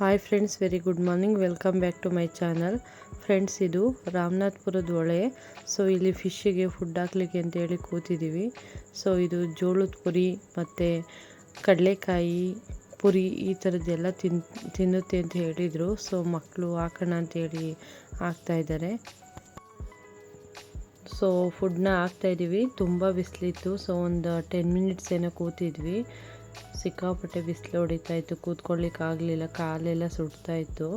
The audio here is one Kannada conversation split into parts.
Hi friends, very good morning. Welcome back to my channel. Friends, ಇದು ರಾಮನಾಥ್ಪುರದ ಹೊಳೆ. ಸೊ ಇಲ್ಲಿ ಫಿಶ್ಶಿಗೆ ಫುಡ್ ಹಾಕ್ಲಿಕ್ಕೆ ಅಂತೇಳಿ ಕೂತಿದ್ದೀವಿ. ಸೊ ಇದು ಜೋಳದ ಪುರಿ ಮತ್ತು ಕಡಲೆಕಾಯಿ ಪುರಿ ಈ ಥರದ್ದೆಲ್ಲ ತಿನ್ನುತ್ತೆ ಅಂತ ಹೇಳಿದರು. ಸೊ ಮಕ್ಕಳು ಹಾಕೋಣ ಅಂತೇಳಿ ಹಾಕ್ತಾಯಿದ್ದಾರೆ. ಸೊ ಫುಡ್ನ ಹಾಕ್ತಾಯಿದ್ದೀವಿ. ತುಂಬ ಬಿಸಿಲಿತ್ತು. ಸೊ ಒಂದು 10 ಮಿನಿಟ್ಸ್ ಏನೋ ಕೂತಿದ್ವಿ. ಸಿಕ್ಕಾಪಟ್ಟೆ ಬಿಸಿಲು ಹೊಡಿತಾ ಇತ್ತು, ಕೂತ್ಕೊಳ್ಳಿಕ್ಕೆ ಆಗಲಿಲ್ಲ, ಕಾಲೆಲ್ಲ ಸುಡ್ತಾ ಇತ್ತು.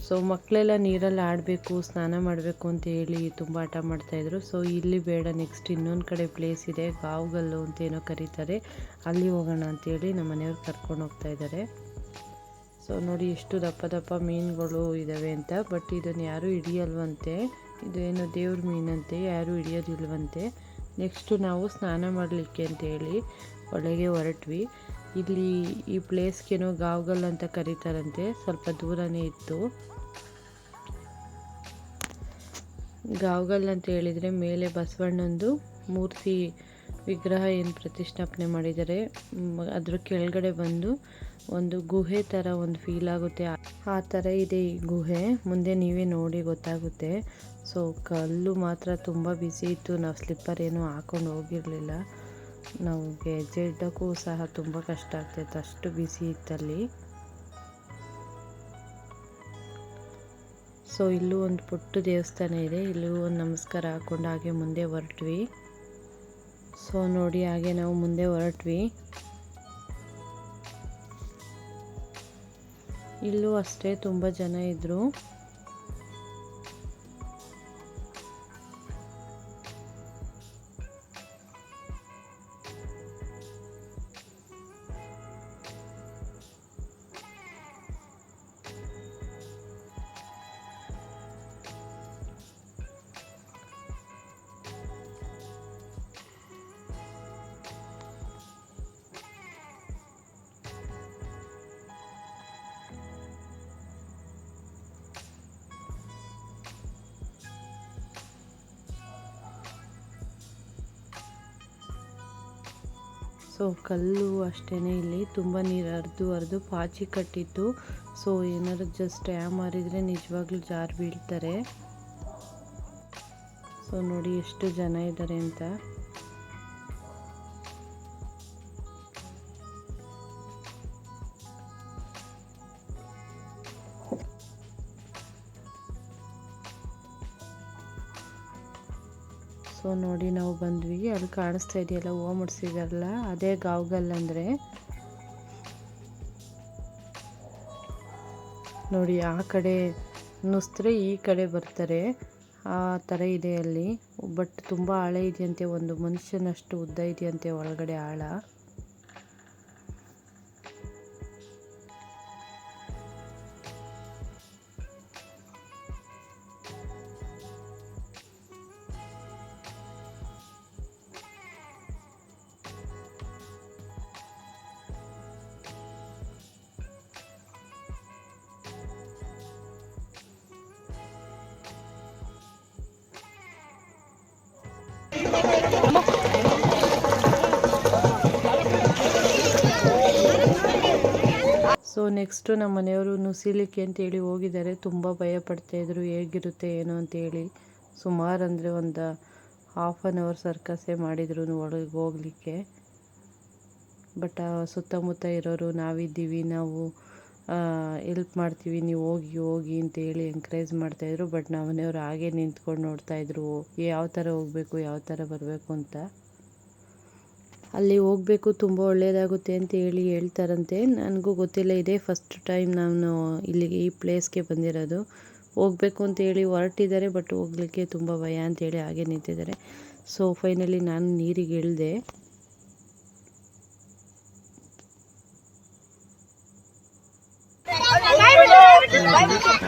ಸೊ ಮಕ್ಕಳೆಲ್ಲ ನೀರಲ್ಲಿ ಆಡಬೇಕು, ಸ್ನಾನ ಮಾಡಬೇಕು ಅಂತ ಹೇಳಿ ತುಂಬ ಹಠ ಮಾಡ್ತಾಯಿದ್ರು. ಸೊ ಇಲ್ಲಿ ಬೇಡ, ನೆಕ್ಸ್ಟ್ ಇನ್ನೊಂದು ಕಡೆ ಪ್ಲೇಸ್ ಇದೆ, ಗಾವ್ಗಲ್ಲು ಅಂತ ಏನೋ ಕರೀತಾರೆ, ಅಲ್ಲಿ ಹೋಗೋಣ ಅಂತೇಳಿ ನಮ್ಮ ಮನೆಯವ್ರು ಕರ್ಕೊಂಡು ಹೋಗ್ತಾ ಇದ್ದಾರೆ. ಸೊ ನೋಡಿ ಎಷ್ಟು ದಪ್ಪ ದಪ್ಪ ಮೀನುಗಳು ಇದ್ದಾವೆ ಅಂತ. ಬಟ್ ಇದನ್ನು ಯಾರೂ ಹಿಡಿಯಲ್ವಂತೆ, ಇದೇನು ದೇವ್ರ ಮೀನಂತೆ, ಯಾರೂ ಹಿಡಿಯೋದಿಲ್ವಂತೆ. ನೆಕ್ಸ್ಟು ನಾವು ಸ್ನಾನ ಮಾಡಲಿಕ್ಕೆ ಅಂತೇಳಿ ಒಳಗೆ ಹೊರಟ್ವಿ. ಇಲ್ಲಿ ಈ ಪ್ಲೇಸ್ಗೇನೋ ಗಾವ್ಗಲ್ ಅಂತ ಕರೀತಾರಂತೆ, ಸ್ವಲ್ಪ ದೂರನೇ ಇತ್ತು. ಗಾವ್ಗಲ್ ಅಂತ ಹೇಳಿದರೆ ಮೇಲೆ ಬಸವಣ್ಣಂದು ಮೂರ್ತಿ ವಿಗ್ರಹ ಏನು ಪ್ರತಿಷ್ಠಾಪನೆ ಮಾಡಿದ್ದಾರೆ, ಅದ್ರ ಕೆಳಗಡೆ ಬಂದು ಒಂದು ಗುಹೆ ಥರ ಒಂದು ಫೀಲ್ ಆಗುತ್ತೆ. ಆ ಥರ ಇದೆ ಈ ಗುಹೆ. ಮುಂದೆ ನೀವೇ ನೋಡಿ ಗೊತ್ತಾಗುತ್ತೆ. ಸೊ ಕಲ್ಲು ಮಾತ್ರ ತುಂಬ ಬಿಸಿ ಇತ್ತು. ನಾವು ಸ್ಲಿಪ್ಪರ್ ಏನೂ ಹಾಕೊಂಡು ಹೋಗಿರಲಿಲ್ಲ. ನಾವು ಹೆಜ್ಜೆ ಇಡೋಕ್ಕೂ ಸಹ ತುಂಬ ಕಷ್ಟ ಆಗ್ತಾಯಿತ್ತು, ಅಷ್ಟು ಬಿಸಿ ಇತ್ತಲ್ಲಿ. ಸೊ ಇಲ್ಲೂ ಒಂದು ಪುಟ್ಟ ದೇವಸ್ಥಾನ ಇದೆ, ಇಲ್ಲೂ ಒಂದು ನಮಸ್ಕಾರ ಹಾಕ್ಕೊಂಡು ಹಾಗೆ ಮುಂದೆ ಹೊರಟ್ವಿ. ಸೊ ನೋಡಿ ಹಾಗೆ ನಾವು ಮುಂದೆ ಹೊರಟ್ವಿ. ಇಲ್ಲೂ ಅಷ್ಟೇ ತುಂಬ ಜನ ಇದ್ದರು. ಸೊ ಕಲ್ಲು ಅಷ್ಟೇ, ಇಲ್ಲಿ ತುಂಬ ನೀರು ಹರಿದು ಪಾಚಿ ಕಟ್ಟಿತ್ತು. ಸೊ ಏನಾದ್ರು ಜಸ್ಟ್ ಮಾರಿದರೆ ನಿಜವಾಗ್ಲೂ ಜಾರು ಬೀಳ್ತಾರೆ. ಸೊ ನೋಡಿ ಎಷ್ಟು ಜನ ಇದ್ದಾರೆ ಅಂತ. ಸೊ ನೋಡಿ ನಾವು ಬಂದ್ವಿ, ಅಲ್ಲಿ ಕಾಣಿಸ್ತಾ ಇದೆಯಲ್ಲ ಹೂವು ಮುಡ್ಸಿದಾರಲ್ಲ, ಅದೇ ಗಾವ್ಗಲ್ ಅಂದರೆ. ನೋಡಿ ಆ ಕಡೆ ನುಸ್ತ್ರೆ ಈ ಕಡೆ ಬರ್ತಾರೆ, ಆ ಥರ ಇದೆ ಅಲ್ಲಿ. ಬಟ್ ತುಂಬ ಆಳ ಇದೆಯಂತೆ, ಒಂದು ಮನುಷ್ಯನಷ್ಟು ಉದ್ದ ಇದೆಯಂತೆ ಒಳಗಡೆ ಆಳ. ಸೊ ನೆಕ್ಸ್ಟು ನಮ್ಮ ಮನೆಯವರು ನುಸಿಲಿಕ್ಕೆ ಅಂತೇಳಿ ಹೋಗಿದ್ದಾರೆ. ತುಂಬ ಭಯ ಪಡ್ತಾಯಿದ್ರು, ಹೇಗಿರುತ್ತೆ ಏನೋ ಅಂತೇಳಿ. ಸುಮಾರು ಅಂದರೆ ಒಂದು ½ ಅವರ್ ಸರ್ಕಸ್ಸೇ ಮಾಡಿದ್ರು ಒಳಗೆ ಹೋಗಲಿಕ್ಕೆ. ಬಟ್ ಸುತ್ತಮುತ್ತ ಇರೋರು ನಾವಿದ್ದೀವಿ, ನಾವು ಹೆಲ್ಪ್ ಮಾಡ್ತೀವಿ, ನೀವು ಹೋಗಿ ಹೋಗಿ ಅಂತೇಳಿ ಎಂಕರೇಜ್ ಮಾಡ್ತಾಯಿದ್ರು. ಬಟ್ ನಮ್ಮ ಮನೆಯವರು ಹಾಗೆ ನಿಂತ್ಕೊಂಡು ನೋಡ್ತಾಯಿದ್ರು, ಯಾವ ಥರ ಹೋಗಬೇಕು, ಯಾವ ಥರ ಬರಬೇಕು ಅಂತ. ಅಲ್ಲಿ ಹೋಗಬೇಕು, ತುಂಬ ಒಳ್ಳೆಯದಾಗುತ್ತೆ ಅಂತ ಹೇಳ್ತಾರಂತೆ. ನನಗೂ ಗೊತ್ತಿಲ್ಲ, ಇದೇ ಫಸ್ಟ್ ಟೈಮ್ ನಾನು ಇಲ್ಲಿಗೆ ಈ ಪ್ಲೇಸ್ಗೆ ಬಂದಿರೋದು. ಹೋಗಬೇಕು ಅಂತೇಳಿ ಹೊರಟಿದ್ದಾರೆ, ಬಟ್ ಹೋಗಲಿಕ್ಕೆ ತುಂಬ ಭಯ ಅಂತೇಳಿ ಹಾಗೆ ನಿಂತಿದ್ದಾರೆ. ಸೊ ಫೈನಲಿ ನಾನು ನೀರಿಗೆ ಇಳಿದೆ.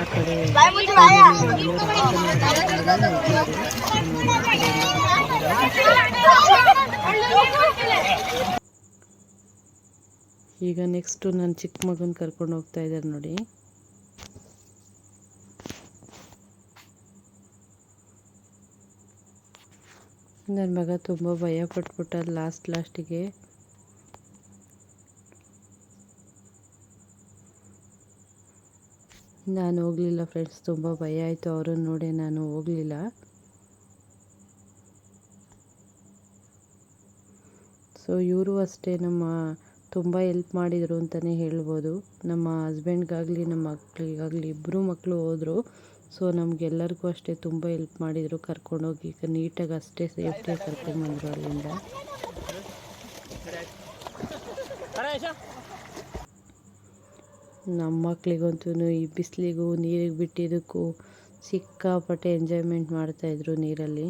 ಆ ಕಡೆ ಈಗ ನೆಕ್ಸ್ಟು ನನ್ನ ಚಿಕ್ಕ ಮಗನ ಕರ್ಕೊಂಡು ಹೋಗ್ತಾ ಇದ್ದಾರೆ ನೋಡಿ. ನನ್ನ ಮಗ ತುಂಬ ಭಯ ಪಟ್ಬಿಟ್ಟ ಲಾಸ್ಟಿಗೆ. ನಾನು ಹೋಗಲಿಲ್ಲ ಫ್ರೆಂಡ್ಸ್, ತುಂಬ ಭಯ ಆಯಿತು ಅವರನ್ನು ನೋಡಿ ನಾನು ಹೋಗಲಿಲ್ಲ. ಸೊ ಇವರು ಅಷ್ಟೇ ತುಂಬ ಹೆಲ್ಪ್ ಮಾಡಿದರು ಅಂತಲೇ ಹೇಳ್ಬೋದು. ನಮ್ಮ ಹಸ್ಬೆಂಡ್ಗಾಗಲಿ ನಮ್ಮ ಮಕ್ಕಳಿಗಾಗಲಿ ಇಬ್ಬರು ಮಕ್ಕಳು ಹೋದರು. ಸೊ ನಮಗೆಲ್ಲರಿಗೂ ಅಷ್ಟೇ ತುಂಬ ಹೆಲ್ಪ್ ಮಾಡಿದರು, ಕರ್ಕೊಂಡೋಗಿ ನೀಟಾಗಿ ಅಷ್ಟೇ ಸೇಫ್ಟಿಯಾಗಿ ಕರ್ಕೊಂಡ್ಬಂದರು ಅಲ್ಲಿಂದ. ನಮ್ಮ ಮಕ್ಕಳಿಗಂತೂ ಈ ಬಿಸಿಲಿಗೂ ನೀರಿಗೆ ಬಿಟ್ಟಿದ್ದಕ್ಕೂ ಸಿಕ್ಕಾಪಟ್ಟೆ ಎಂಜಾಯ್ಮೆಂಟ್ ಮಾಡ್ತಾಯಿದ್ರು ನೀರಲ್ಲಿ.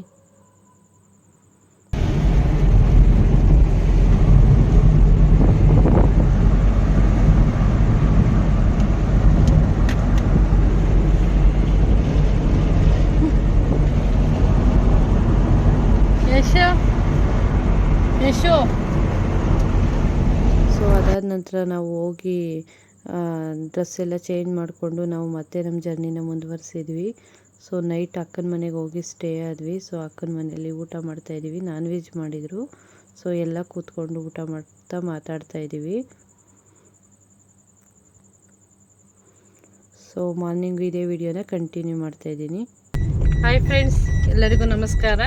ಸೊ ಅದಾದ ನಂತರ ನಾವು ಹೋಗಿ ಡ್ರೆಸ್ ಎಲ್ಲ ಚೇಂಜ್ ಮಾಡಿಕೊಂಡು ನಾವು ಮತ್ತೆ ನಮ್ಮ ಜರ್ನಿನ ಮುಂದುವರಿಸಿದ್ವಿ. ಸೊ ನೈಟ್ ಅಕ್ಕನ ಮನೆಗೆ ಹೋಗಿ ಸ್ಟೇ ಆದ್ವಿ. ಸೊ ಅಕ್ಕನ ಮನೆಯಲ್ಲಿ ಊಟ ಮಾಡ್ತಾಯಿದ್ದೀವಿ, ನಾನ್ ವೆಜ್ ಮಾಡಿದರು. ಸೊ ಎಲ್ಲ ಕೂತ್ಕೊಂಡು ಊಟ ಮಾಡ್ತಾ ಮಾತಾಡ್ತಾಯಿದ್ದೀವಿ. ಸೊ ಮಾರ್ನಿಂಗು ಇದೇ ವಿಡಿಯೋನ ಕಂಟಿನ್ಯೂ ಮಾಡ್ತಾಯಿದ್ದೀನಿ. ಹಾಯ್ ಫ್ರೆಂಡ್ಸ್, ಎಲ್ಲರಿಗೂ ನಮಸ್ಕಾರ.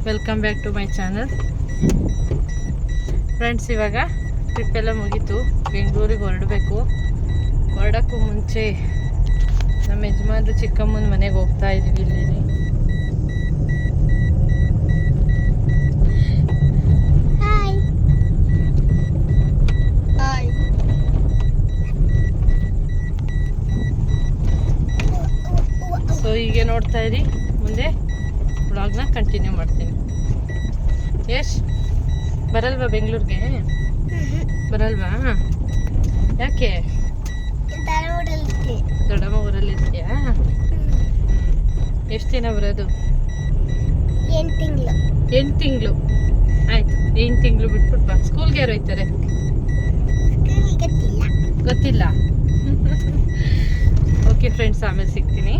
Welcome back to my channel. Friends, ಇವಾಗ ಟ್ರಿಪ್ ಎಲ್ಲ ಮುಗೀತು, ಬೆಂಗಳೂರಿಗೆ ಹೊರಡೋಕ್ಕೂ ಮುಂಚೆ ನಮ್ಮ ಯಜಮಾನ್ರು ಚಿಕ್ಕಮ್ಮನ ಮನೆಗೆ ಹೋಗ್ತಾ ಇದ್ದೀವಿ. ಇಲ್ಲಿ ಸೊ ಹೀಗೆ ನೋಡ್ತಾ ಇರಿ, ಮುಂದೆ ವ್ಲಾಗ್ನ ಕಂಟಿನ್ಯೂ ಮಾಡ್ತೀನಿ. ಬರಲ್ವಾ ಬೆಂಗಳೂರಿಗೆ? ಬರಲ್ವಾ? ಯಾಕೆ? ದೊಡ್ಡಮ್ಮ ಊರಲ್ಲಿ ಇರ್ತೀಯಾ? ಎಷ್ಟು ದಿನ ಬರೋದು? 8 ತಿಂಗಳು. ಆಯ್ತು, 8 ತಿಂಗಳು ಬಿಟ್ಬಿಟ್ಟು ಬಾ. ಸ್ಕೂಲ್ಗೆ ಯಾರು ಹೋಯ್ತಾರೆ? ಗೊತ್ತಿಲ್ಲ. ಓಕೆ ಫ್ರೆಂಡ್ಸ್, ಆಮೇಲೆ ಸಿಗ್ತೀನಿ.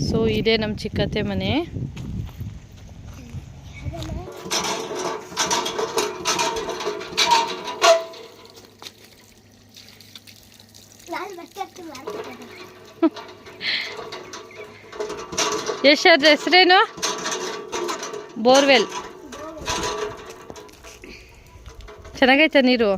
ಸೊ ಇದೇ ನಮ್ಮ ಚಿಕ್ಕತ್ತೆ ಮನೆ. ಯಶಾದ ಹೆಸರೇನು? ಬೋರ್ವೆಲ್. ಚೆನ್ನಾಗೈತೆ ನೀರು?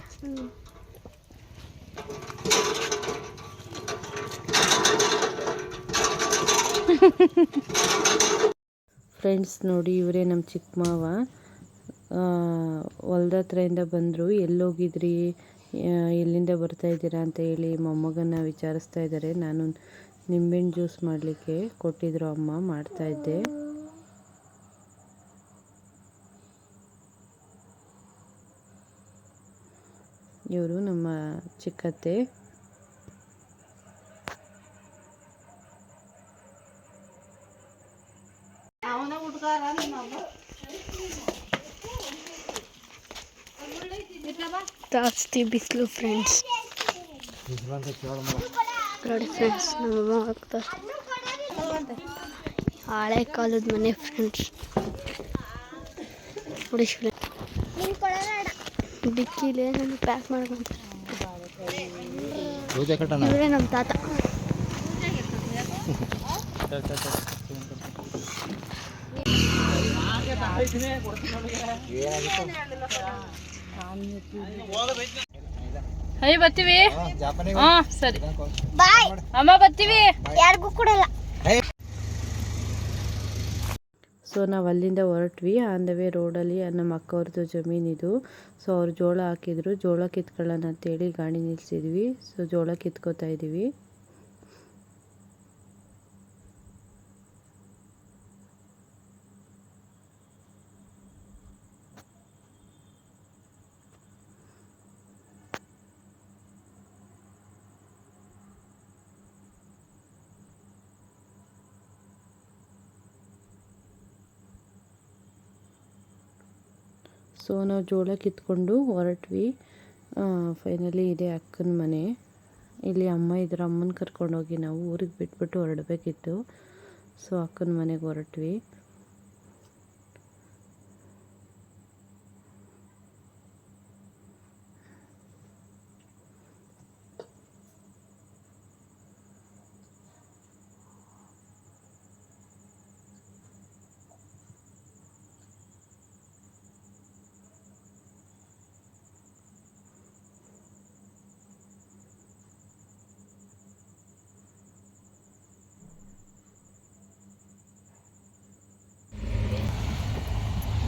ಫ್ರೆಂಡ್ಸ್ ನೋಡಿ, ಇವರೇ ನಮ್ಮ ಚಿಕ್ಕ ಮಾವ. ಹೊಲ್ದ ಹತ್ರದಿಂದ ಬಂದರು. ಎಲ್ಲೋಗಿದ್ರಿ, ಎಲ್ಲಿಂದ ಬರ್ತಾಯಿದ್ದೀರಾ ಅಂತ ಹೇಳಿ ಮೊಮ್ಮಗನ್ನ ವಿಚಾರಿಸ್ತಾ ಇದ್ದಾರೆ. ನಾನು ನಿಂಬೆಹಣ್ಣು ಜ್ಯೂಸ್ ಮಾಡಲಿಕ್ಕೆ ಕೊಟ್ಟಿದ್ರು ಅಮ್ಮ, ಮಾಡ್ತಾಯಿದ್ದೆ. ಇವರು ನಮ್ಮ ಚಿಕ್ಕತ್ತೆ. ಜಾಸ್ತಿ ಬಿಸಿಲು ಫ್ರೆಂಡ್ಸ್. ನೋಡಿ ಫ್ರೆಂಡ್ಸ್, ನಮ್ಮಮ್ಮ ಹಾಕ್ತಾರೆ. ಹಳೆ ಕಾಲದ ಮನೆ ಫ್ರೆಂಡ್ಸ್. ನೋಡಿ ಡಿಕ್ಕಿಲೆ ನಾನು ಪ್ಯಾಕ್ ಮಾಡ್ಕೊಂತಾರೆ. ಇವರೇ ನಮ್ಮ ತಾತ. ಅಯ್ಯ ಬರ್ತೀವಿ. ಸರಿ ಅಮ್ಮ, ಬರ್ತೀವಿ. ಯಾರಿಗೂ ಕೊಡಲ್ಲ. ಸೊ ನಾವು ಅಲ್ಲಿಂದ ಹೊರಟ್ವಿ. ಆನ್ ದ ವೇ ರೋಡಲ್ಲಿ ನಮ್ಮ ಅಕ್ಕವ್ರದ್ದು ಜಮೀನಿದು. ಸೊ ಅವ್ರು ಜೋಳ ಹಾಕಿದ್ರು, ಜೋಳ ಕಿತ್ಕೊಳ್ಳೋಣ ಅಂತೇಳಿ ಗಾಡಿ ನಿಲ್ಸಿದ್ವಿ. ಸೊ ಜೋಳ ಕಿತ್ಕೋತಾ ಇದ್ದೀವಿ. ಸೊ ನಾವು ಜೋಳ ಕಿತ್ಕೊಂಡು ಹೊರಟ್ವಿ. ಫೈನಲಿ ಇದೆ ಅಕ್ಕನ ಮನೆ. ಇಲ್ಲಿ ಅಮ್ಮ ಇದ್ರು, ಅಮ್ಮನ ಕರ್ಕೊಂಡೋಗಿ ನಾವು ಊರಿಗೆ ಬಿಟ್ಬಿಟ್ಟು ಹೊರಡಬೇಕಿತ್ತು. ಸೊ ಅಕ್ಕನ ಮನೆಗೆ ಹೊರಟ್ವಿ.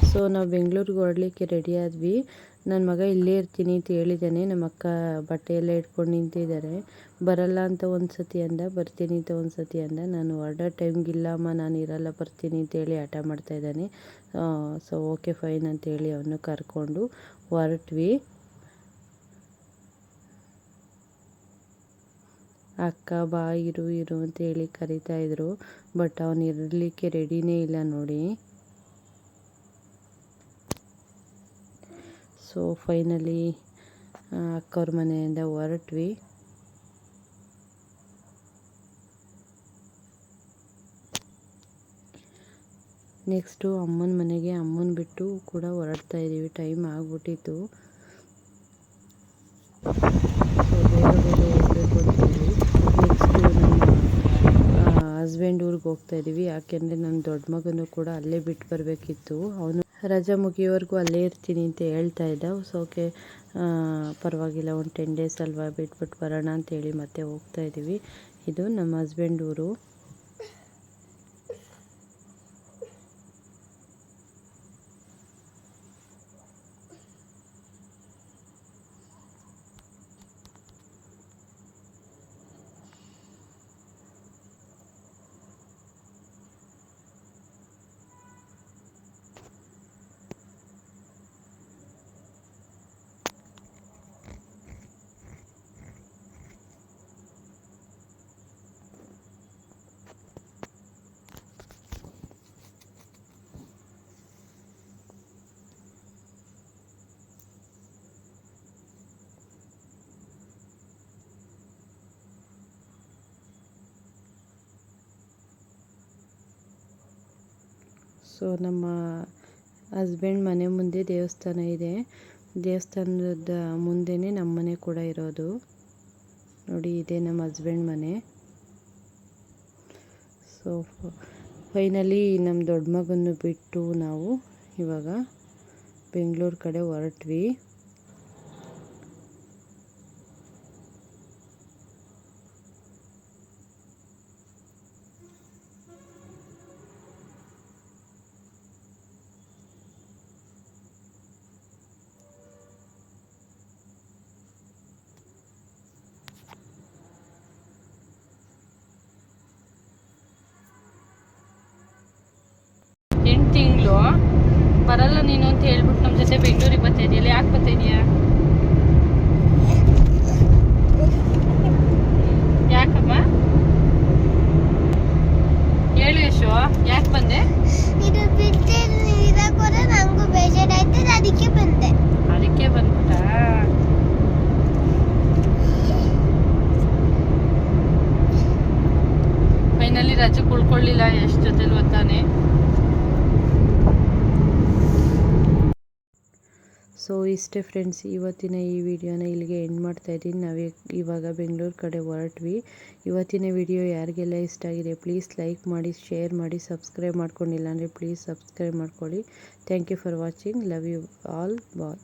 ಸೊ ನಾವು ಬೆಂಗಳೂರಿಗೆ ಹೊರಡಲಿಕ್ಕೆ ರೆಡಿ ಆದ್ವಿ. ನನ್ನ ಮಗ ಇಲ್ಲೇ ಇರ್ತೀನಿ ಅಂತ ಹೇಳಿದ್ದಾನೆ. ನಮ್ಮ ಅಕ್ಕ ಬಟ್ಟೆ ಎಲ್ಲ ಇಟ್ಕೊಂಡು ನಿಂತಿದ್ದಾರೆ. ಬರಲ್ಲ ಅಂತ ಒಂದು ಸತಿ ಅಂದ, ಬರ್ತೀನಿ ಅಂತ ಒಂದು ಸತಿ ಅಂದ. ನಾನು ಹೊರಡೋ ಟೈಮ್ಗೆ ಇಲ್ಲಮ್ಮ ನಾನು ಇರಲ್ಲ ಬರ್ತೀನಿ ಅಂತೇಳಿ ಹಠ ಮಾಡ್ತಾಯಿದ್ದಾನೆ. ಸೊ ಓಕೆ ಫೈನ್ ಅಂತೇಳಿ ಅವನು ಕರ್ಕೊಂಡು ಹೊರಟ್ವಿ. ಅಕ್ಕ ಬಾ ಇರು ಇರು ಅಂತೇಳಿ ಕರಿತಾಯಿದ್ರು. ಬಟ್ ಅವನು ಇರಲಿಕ್ಕೆ ರೆಡಿನೇ ಇಲ್ಲ ನೋಡಿ. ಸೊ ಫೈನಲಿ ಅಕ್ಕವ್ರ ಮನೆಯಿಂದ ಹೊರಟ್ವಿ. ನೆಕ್ಸ್ಟು ಅಮ್ಮನ ಮನೆಗೆ, ಅಮ್ಮನ ಬಿಟ್ಟು ಕೂಡ ಹೊರಡ್ತಾ ಇದ್ದೀವಿ. ಟೈಮ್ ಆಗಿಬಿಟ್ಟಿತ್ತು. ಸೊ ಬೇಗ ಹೋಗಬೇಕು ಅಂತೇಳಿ ನೆಕ್ಸ್ಟು ನಮ್ಮ ಹಸ್ಬೆಂಡ್ ಊರಿಗೆ ಹೋಗ್ತಾ ಇದ್ದೀವಿ. ಯಾಕೆಂದರೆ ನನ್ನ ದೊಡ್ಡ ಮಗನೂ ಕೂಡ ಅಲ್ಲೇ ಬಿಟ್ಟು ಬರಬೇಕಿತ್ತು. ಅವನು ರಜೆ ಮುಗಿಯೋವರೆಗೂ ಅಲ್ಲೇ ಇರ್ತೀನಿ ಅಂತ ಹೇಳ್ತಾ ಇದ್ದ. ಸೊ ಓಕೆ ಪರವಾಗಿಲ್ಲ, ಒಂದು 10 ಡೇಸ್ ಅಲ್ವಾ ಬಿಟ್ಬಿಟ್ಟು ಬರೋಣ ಅಂತೇಳಿ ಮತ್ತೆ ಹೋಗ್ತಾ ಇದ್ದೀವಿ. ಇದು ನಮ್ಮ ಹಸ್ಬೆಂಡ್ ಊರು. ಸೊ ನಮ್ಮ ಹಸ್ಬೆಂಡ್ ಮನೆ ಮುಂದೆ ದೇವಸ್ಥಾನ ಇದೆ. ದೇವಸ್ಥಾನದ ಮುಂದೆನೇ ನಮ್ಮ ಮನೆ ಕೂಡ ಇರೋದು ನೋಡಿ. ಇದೆ ನಮ್ಮ ಹಸ್ಬೆಂಡ್ ಮನೆ. ಸೊ ಫೈನಲಿ ನಮ್ಮ ದೊಡ್ಡ ಮಗನ್ನು ಬಿಟ್ಟು ನಾವು ಇವಾಗ ಬೆಂಗಳೂರು ಕಡೆ ಹೊರಟ್ವಿ. ತಿಂಗಳು ಬರಲ್ಲ ನೀನು ಅಂತ ಹೇಳ್ಬಿಟ್ಟು ನಮ್ಮ ಜೊತೆ ಬೆಂಗಳೂರಿಗೆ ಬರ್ತಾ ಇದೆಯಲ್ಲ. ಯಾಕೆ ಬರ್ತಾ ಇದೀಯಾ? ಯಾಕಮ್ಮ ಹೇಳು ಯಶು, ಯಾಕೆ ಬಂದೆ? ಇದು ಬಿಟ್ಟು ಇರಕ್ಕೆ ನಂಗೂ ಬೇಜಾರಾಯ್ತದೆ, ಅದಕ್ಕೆ ಬಂದೆ. ಅದಕ್ಕೆ ಬಂದ್ಬಿಟ್ಟ. ಫೈನಲಿ ರಜೆ ಉಳ್ಕೊಳ್ಳಿಲ್ಲ ಎಷ್ಟು ಜೊತೆಲಿ ಗೊತ್ತಾನೆ. ಸೊ ಇಷ್ಟೇ ಫ್ರೆಂಡ್ಸ್, ಇವತ್ತಿನ ಈ ವಿಡಿಯೋನ ಇಲ್ಲಿಗೆ ಎಂಡ್ ಮಾಡ್ತಾಯಿದ್ದೀನಿ. ನಾವು ಇವಾಗ ಬೆಂಗಳೂರು ಕಡೆ ಹೊರಟ್ವಿ. ಇವತ್ತಿನ ವಿಡಿಯೋ ಯಾರಿಗೆಲ್ಲ ಇಷ್ಟ ಆಗಿದೆ ಪ್ಲೀಸ್ ಲೈಕ್ ಮಾಡಿ, ಶೇರ್ ಮಾಡಿ, ಸಬ್ಸ್ಕ್ರೈಬ್ ಮಾಡ್ಕೊಂಡಿಲ್ಲ ಅಂದರೆ ಪ್ಲೀಸ್ ಸಬ್ಸ್ಕ್ರೈಬ್ ಮಾಡ್ಕೊಳ್ಳಿ. Thank you for watching. Love you all. Bye.